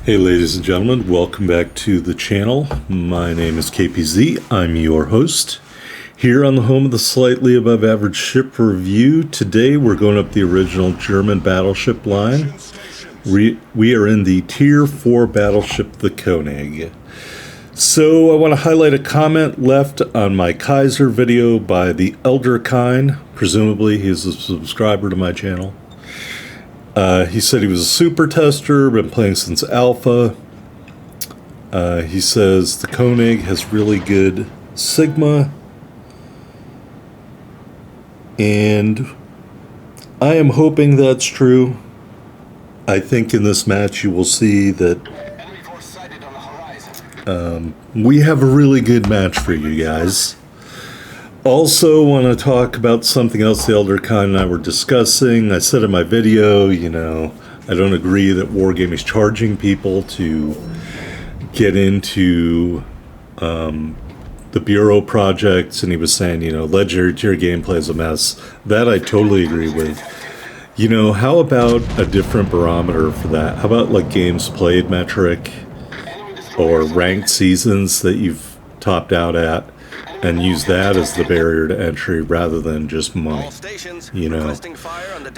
Hey ladies and gentlemen, welcome back to the channel. My name is KPZ, I'm your host. Here on the home of the slightly above average ship review, today we're going up the original German battleship line. We are in the Tier 4 battleship, the Konig. So I want to highlight a comment left on my Kaiser video by the Elder Kind. Presumably he's a subscriber to my channel. He said he was a super tester, been playing since alpha. He says the Konig has really good Sigma. And I am hoping that's true. I think in this match you will see that we have a really good match for you guys. Also want to talk about something else the Elder Kind and I were discussing. I said in my video, I don't agree that Wargaming is charging people to get into the Bureau projects, and he was saying, legendary tier gameplay is a mess. That I totally agree with. How about a different barometer for that? How about like games played metric or ranked seasons that you've topped out at? And use that as the barrier to entry rather than just money,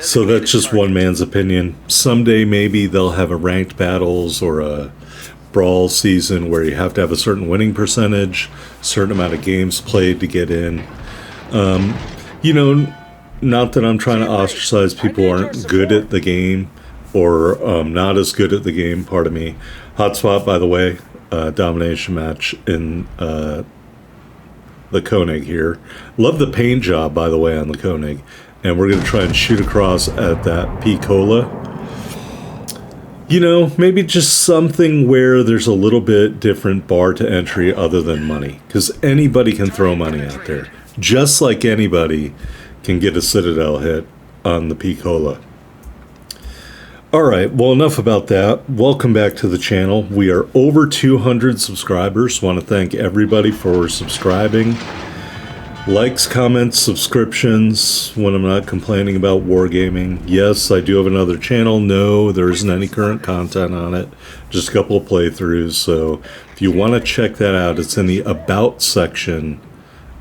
So that's just one man's opinion. Someday maybe they'll have a ranked battles or a brawl season where you have to have a certain winning percentage, certain amount of games played to get in. Not that I'm trying to ostracize people who aren't good at the game or not as good at the game, pardon me. Hotspot, by the way, domination match in the Konig here. Love the paint job, by the way, on the Konig. And we're going to try and shoot across at that P-Cola. Maybe just something where there's a little bit different bar to entry other than money. Because anybody can throw money out there. Just like anybody can get a Citadel hit on the P-Cola. Alright, well, enough about that. Welcome back to the channel. We are over 200 subscribers. Want to thank everybody for subscribing. Likes, comments, subscriptions when I'm not complaining about wargaming. Yes, I do have another channel. No, there isn't any current content on it. Just a couple of playthroughs. So if you want to check that out, it's in the About section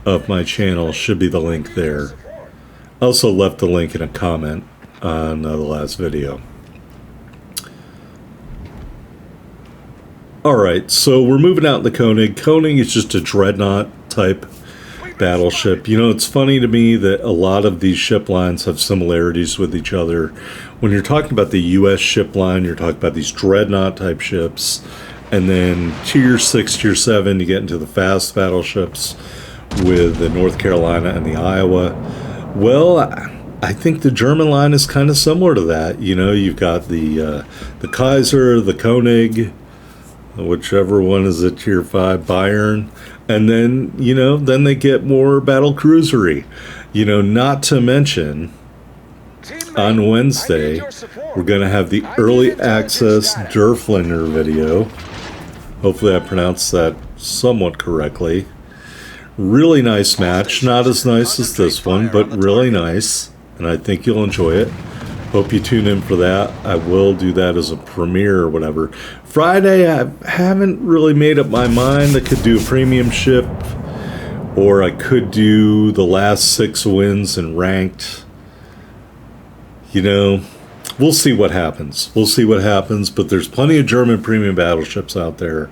of my channel. Should be the link there. I also left the link in a comment on the last video. Alright, so we're moving out in the Konig. Konig is just a dreadnought type battleship. It's funny to me that a lot of these ship lines have similarities with each other. When you're talking about the US ship line, you're talking about these dreadnought type ships. And then tier 6, tier 7, you get into the fast battleships with the North Carolina and the Iowa. Well, I think the German line is kind of similar to that. You've got the Kaiser, the Konig, whichever one is a tier 5, Bayern, and then then they get more battle cruisery. Not to mention on Wednesday we're going to have the early access Derflinger video. Hopefully I pronounced that somewhat correctly. Really nice match, not as nice as this one, but really nice, and I think you'll enjoy it. Hope you tune in for that. I will do that as a premiere or whatever. Friday, I haven't really made up my mind. I could do a premium ship, or I could do the last 6 wins in ranked. We'll see what happens. We'll see what happens, but there's plenty of German premium battleships out there.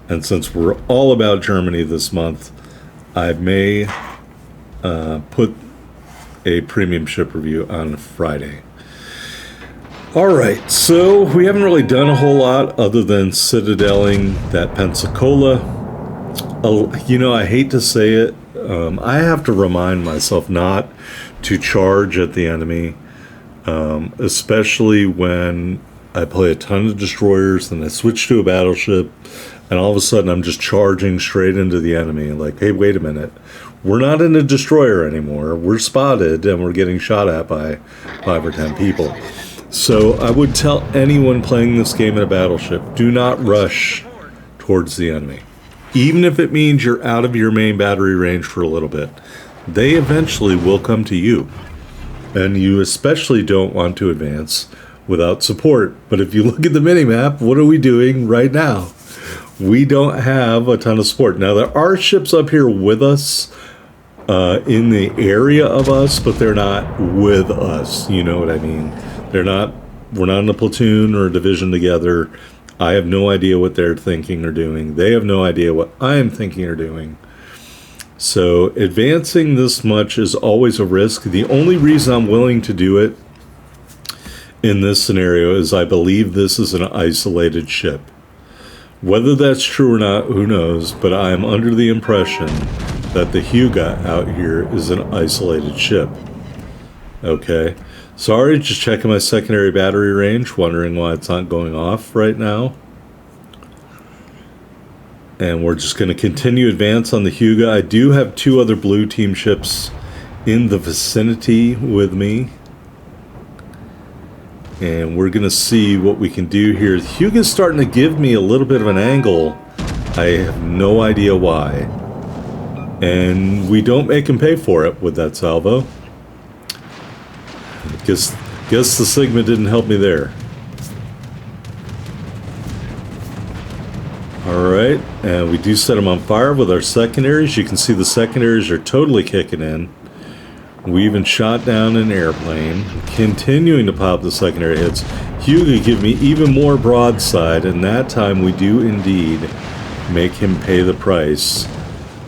And since we're all about Germany this month, I may put a premium ship review on Friday. Alright, so we haven't really done a whole lot other than citadeling that Pensacola. I hate to say it, I have to remind myself not to charge at the enemy, especially when I play a ton of destroyers and I switch to a battleship, and all of a sudden I'm just charging straight into the enemy. Like, hey, wait a minute. We're not in a destroyer anymore. We're spotted and we're getting shot at by 5 or 10 people. So I would tell anyone playing this game in a battleship, do not rush towards the enemy. Even if it means you're out of your main battery range for a little bit, they eventually will come to you. And you especially don't want to advance without support. But if you look at the minimap, what are we doing right now? We don't have a ton of support. Now, there are ships up here with us, in the area of us, but they're not with us. You know what I mean? We're not in a platoon or a division together. I have no idea what they're thinking or doing. They have no idea what I'm thinking or doing. So advancing this much is always a risk. The only reason I'm willing to do it in this scenario is I believe this is an isolated ship. Whether that's true or not, who knows, but I am under the impression that the Hyuga out here is an isolated ship. Okay. Sorry, just checking my secondary battery range, wondering why it's not going off right now. And we're just going to continue advance on the Hyuga. I do have 2 other blue team ships in the vicinity with me. And we're going to see what we can do here. The Hyuga's starting to give me a little bit of an angle. I have no idea why. And we don't make him pay for it with that salvo. Guess the Sigma didn't help me there. Alright, and we do set them on fire with our secondaries. You can see the secondaries are totally kicking in. We even shot down an airplane, continuing to pop the secondary hits. Hyuga give me even more broadside, and that time we do indeed make him pay the price.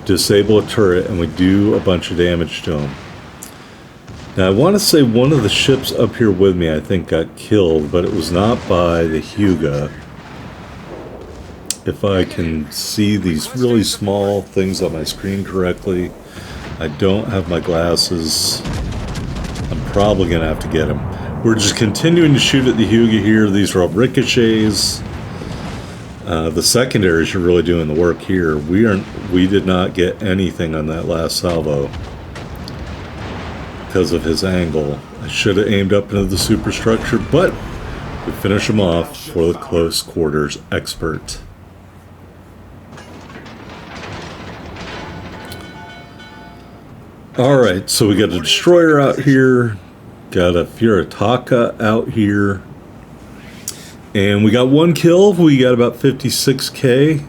Disable a turret, and we do a bunch of damage to him. Now, I want to say one of the ships up here with me, I think, got killed, but it was not by the Hyuga. If I can see these really small things on my screen correctly. I don't have my glasses. I'm probably going to have to get them. We're just continuing to shoot at the Hyuga here. These are all ricochets. The secondaries are really doing the work here. We did not get anything on that last salvo because of his angle. I should have aimed up into the superstructure, but we finish him off for the close quarters expert. Alright, so we got a destroyer out here, got a Furitaka out here, and we got 1 kill. We got about 56k,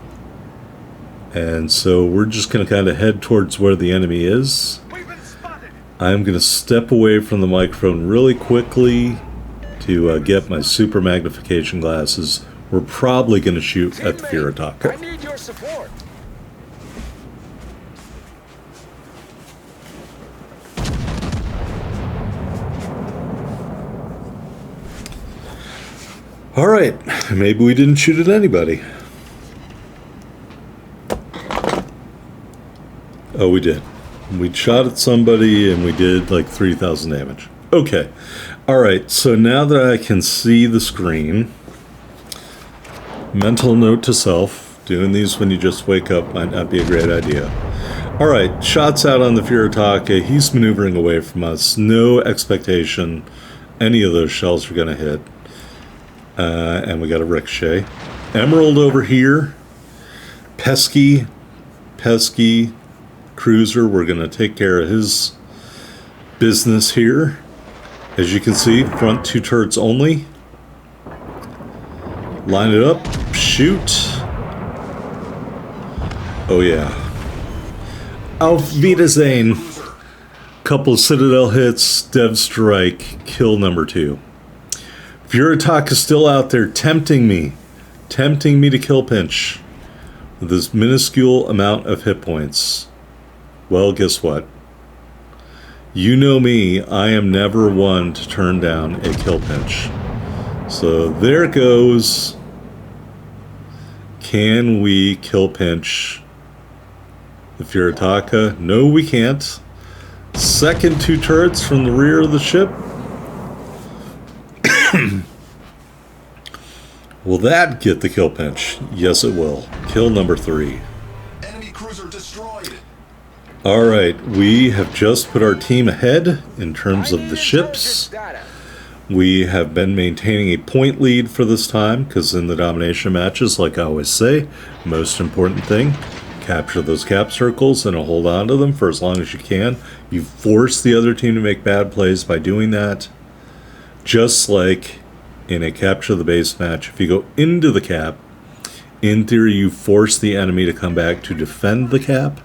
and so we're just going to kind of head towards where the enemy is. I'm going to step away from the microphone really quickly to get my super magnification glasses. We're probably going to shoot at the Furitaka. I need your support. Alright, maybe we didn't shoot at anybody. Oh, we did. We shot at somebody and we did like 3,000 damage. Okay. Alright, so now that I can see the screen, mental note to self, doing these when you just wake up might not be a great idea. Alright, shots out on the Furitaka. He's maneuvering away from us. No expectation any of those shells are going to hit. And we got a ricochet. Emerald over here. Pesky cruiser. We're going to take care of his business here. As you can see, front 2 turrets only. Line it up. Shoot. Oh yeah. Auf Wiedersehen. Couple Citadel hits. Dev strike. Kill number 2. Furitaka is still out there tempting me to kill pinch with this minuscule amount of hit points. Well, guess what? You know me, I am never one to turn down a kill pinch. So there goes. Can we kill pinch the Furitaka? No, we can't. Second 2 turrets from the rear of the ship. Will that get the kill pinch? Yes, it will. Kill number 3. Enemy cruiser destroyed. Alright, we have just put our team ahead in terms of the ships. We have been maintaining a point lead for this time, because in the domination matches, like I always say, most important thing, capture those cap circles and hold on to them for as long as you can. You force the other team to make bad plays by doing that. Just like in a capture the base match, if you go into the cap, in theory you force the enemy to come back to defend the cap.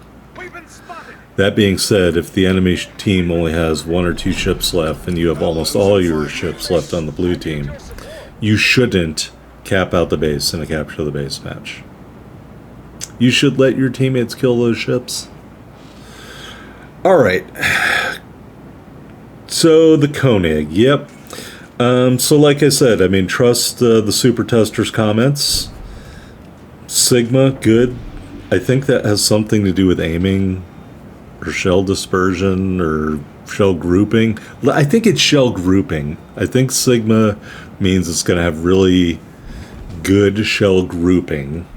That being said, if the enemy team only has 1 or 2 ships left and you have almost all your ships left on the blue team, you shouldn't cap out the base in a capture the base match. You should let your teammates kill those ships. Alright. So the Konig, yep. So like I said, I mean, trust the Super Tester's comments. Sigma, good. I think that has something to do with aiming or shell dispersion or shell grouping. I think it's shell grouping. I think Sigma means it's going to have really good shell grouping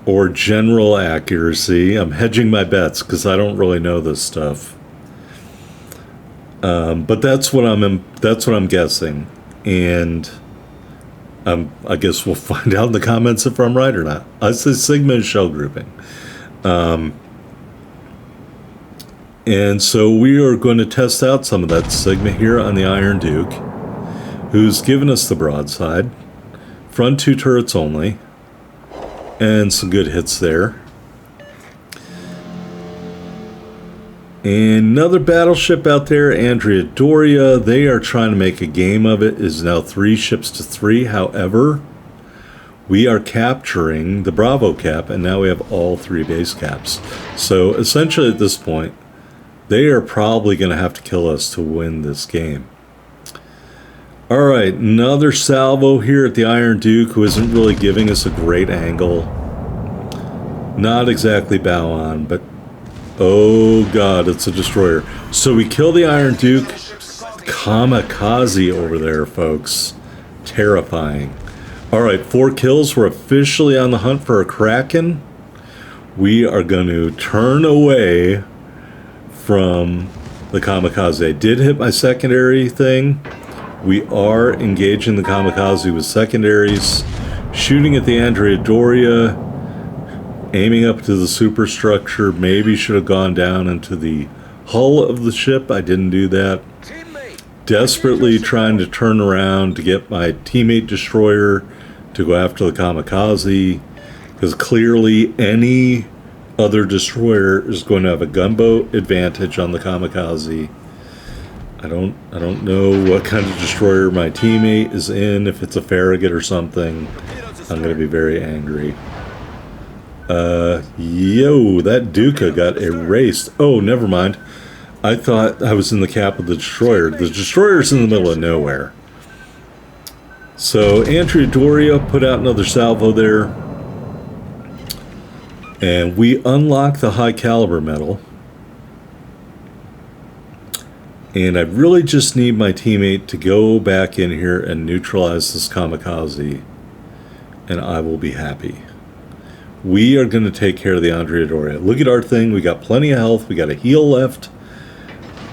or general accuracy. I'm hedging my bets because I don't really know this stuff. But that's what I'm guessing, and I guess we'll find out in the comments if I'm right or not. I say Sigma is shell grouping, and so we are going to test out some of that Sigma here on the Iron Duke, who's given us the broadside, front 2 turrets only, and some good hits there. Another battleship out there, Andrea Doria. They are trying to make a game of it. It is now 3 ships to 3. However, we are capturing the Bravo cap, and now we have all 3 base caps. So essentially at this point, they are probably going to have to kill us to win this game. Alright, another salvo here at the Iron Duke, who isn't really giving us a great angle. Not exactly bow on, but oh god, it's a destroyer. So we kill the Iron Duke. Kamikaze over there, folks. Terrifying. Alright, 4 kills. We're officially on the hunt for a Kraken. We are going to turn away from the Kamikaze. I did hit my secondary thing. We are engaging the Kamikaze with secondaries. Shooting at the Andrea Doria. Aiming up to the superstructure. Maybe should have gone down into the hull of the ship. I didn't do that. Desperately trying to turn around to get my teammate destroyer to go after the Kamikaze, because clearly any other destroyer is going to have a gunboat advantage on the Kamikaze. I don't know what kind of destroyer my teammate is in. If it's a Farragut or something, I'm going to be very angry. Yo, that Duca got erased. Oh, never mind. I thought I was in the cap of the destroyer. The destroyer's in the middle of nowhere. So Andrea Doria put out another salvo there. And we unlock the high caliber medal. And I really just need my teammate to go back in here and neutralize this Kamikaze. And I will be happy. We are going to take care of the Andrea Doria. Look at our thing. We got plenty of health. We got a heal left.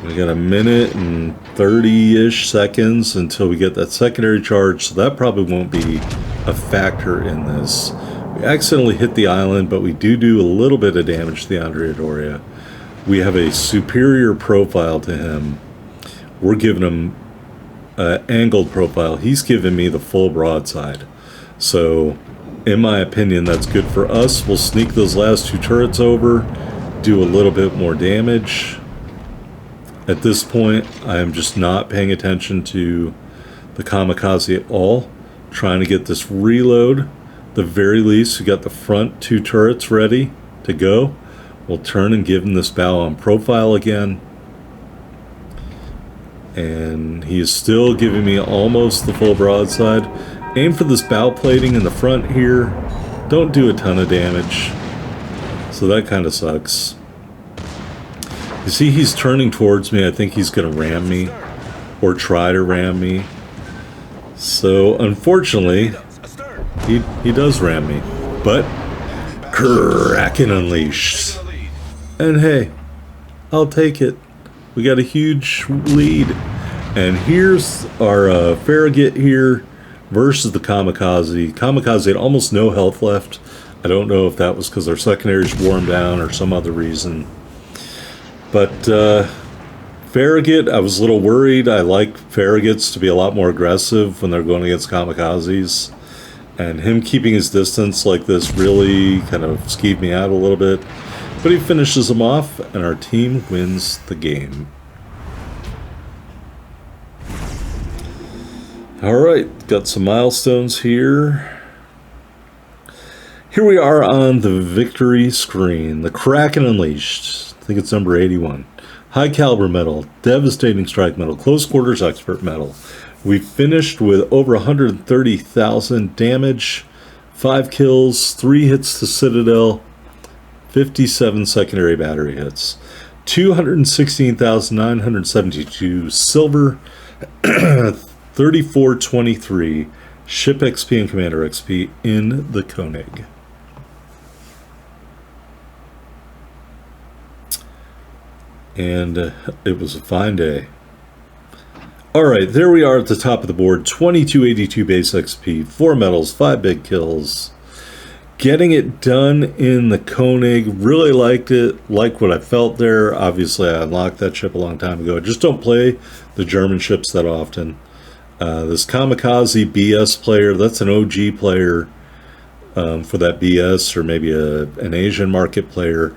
We got a minute and 30-ish seconds until we get that secondary charge. So that probably won't be a factor in this. We accidentally hit the island, but we do a little bit of damage to the Andrea Doria. We have a superior profile to him. We're giving him an angled profile. He's giving me the full broadside. So in my opinion, that's good for us. We'll sneak those last 2 turrets over, do a little bit more damage. At this point, I am just not paying attention to the Kamikaze at all. Trying to get this reload. The very least, we got the front 2 turrets ready to go. We'll turn and give him this bow on profile again. And he is still giving me almost the full broadside. Aim for this bow plating in the front here. Don't do a ton of damage. So that kind of sucks. You see, he's turning towards me. I think he's going to ram me. Or try to ram me. So, unfortunately, he does ram me. But, Kraken unleashed. And hey, I'll take it. We got a huge lead. And here's our Farragut here versus the Kamikaze. Kamikaze had almost no health left. I don't know if that was because our secondaries wore him down or some other reason. But Farragut, I was a little worried. I like Farragut's to be a lot more aggressive when they're going against kamikazes. And him keeping his distance like this really kind of skeeved me out a little bit. But he finishes them off, and our team wins the game. Alright, got some milestones here. Here we are on the victory screen. The Kraken Unleashed. I think it's number 81. High caliber medal, devastating strike medal, close quarters expert medal. We finished with over 130,000 damage, 5 kills, 3 hits to Citadel, 57 secondary battery hits, 216,972 silver, 3423 ship XP and commander XP in the Konig. And it was a fine day. Alright, there we are at the top of the board. 2282 base XP, 4 medals, 5 big kills. Getting it done in the Konig. Really liked it. Like what I felt there. Obviously, I unlocked that ship a long time ago. I just don't play the German ships that often. This Kamikaze BS player, that's an OG player for that BS, or maybe an Asian market player.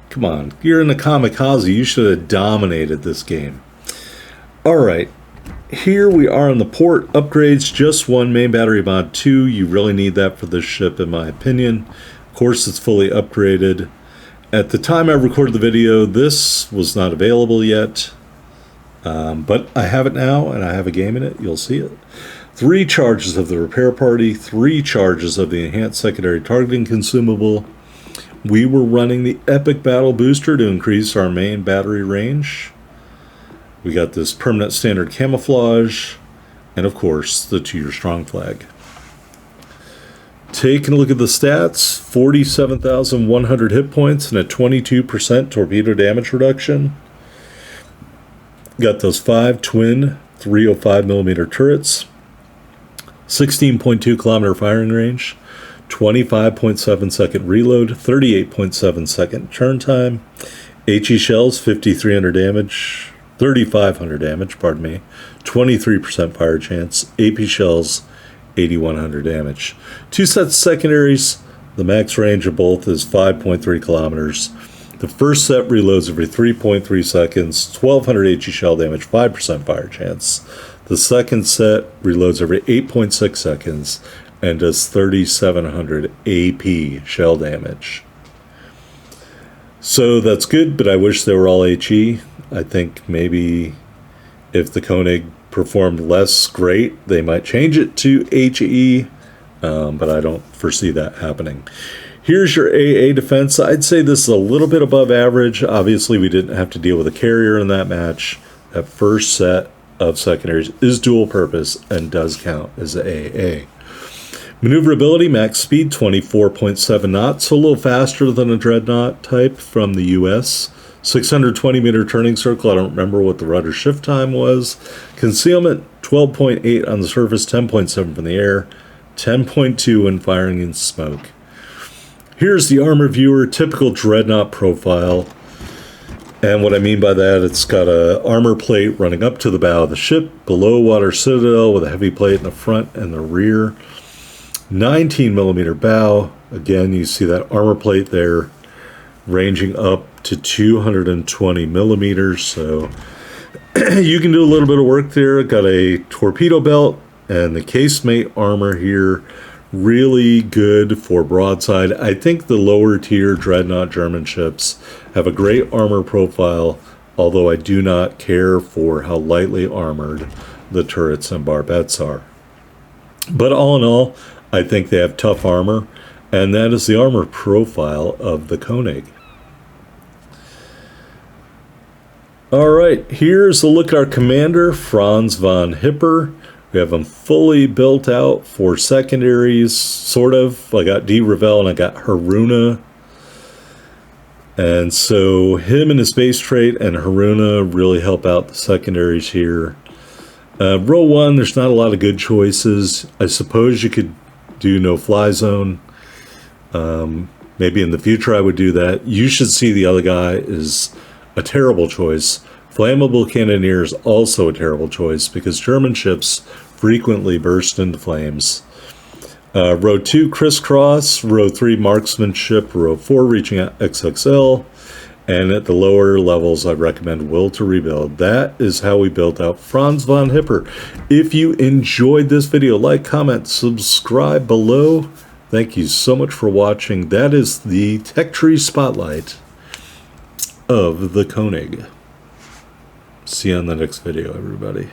Come on, you're in the Kamikaze. You should have dominated this game. Alright, here we are on the port. Upgrades, just 1 main battery mod 2. You really need that for this ship, in my opinion. Of course, it's fully upgraded. At the time I recorded the video, this was not available yet. But I have it now, and I have a game in it. You'll see it. 3 charges of the repair party, 3 charges of the enhanced secondary targeting consumable. We were running the Epic Battle Booster to increase our main battery range. We got this permanent standard camouflage, and of course, the 2-year strong flag. Taking a look at the stats, 47,100 hit points and a 22% torpedo damage reduction. Got those 5 twin 305mm turrets, 16.2 kilometer firing range, 25.7 second reload, 38.7 second turn time, HE shells 5,300 damage, 3,500 damage, pardon me, 23% fire chance, AP shells 8,100 damage. 2 sets of secondaries, the max range of both is 5.3 kilometers. The first set reloads every 3.3 seconds, 1,200 HE shell damage, 5% fire chance. The second set reloads every 8.6 seconds and does 3,700 AP shell damage. So that's good, but I wish they were all HE. I think maybe if the Konig performed less great, they might change it to HE, but I don't foresee that happening. Here's your Aaa Defense. I'd say this is a little bit above average. Obviously, we didn't have to deal with a carrier in that match. That first set of secondaries is dual purpose and does count as AA. Maneuverability, max speed 24.7 knots, so a little faster than a Dreadnought type from the US. 620 meter turning circle, I don't remember what the rudder shift time was. Concealment, 12.8 on the surface, 10.7 from the air, 10.2 when firing in smoke. Here's the armor viewer, typical Dreadnought profile. And what I mean by that, it's got a armor plate running up to the bow of the ship, below water citadel with a heavy plate in the front and the rear. 19mm bow. Again, you see that armor plate there ranging up to 220 millimeters. So you can do a little bit of work there. Got a torpedo belt and the casemate armor here. Really good for broadside. I think the lower tier Dreadnought German ships have a great armor profile, although I do not care for how lightly armored the turrets and barbettes are. But all in all, I think they have tough armor, and that is the armor profile of the Konig. Alright, here's a look at our commander, Franz von Hipper. We have him fully built out for secondaries, sort of. I got D. Ravel and I got Haruna. And so him and his base trait and Haruna really help out the secondaries here. Row 1, there's not a lot of good choices. I suppose you could do no fly zone. Maybe in the future I would do that. You should see the other guy is a terrible choice. Flammable cannoneers also a terrible choice because German ships frequently burst into flames. Row 2 crisscross, row 3 marksmanship, row 4 reaching out XXL, and at the lower levels I recommend will to rebuild. That is how we built out Franz von Hipper. If you enjoyed this video, like, comment, subscribe below. Thank you so much for watching. That is the Tech Tree Spotlight of the Konig. See you on the next video, everybody.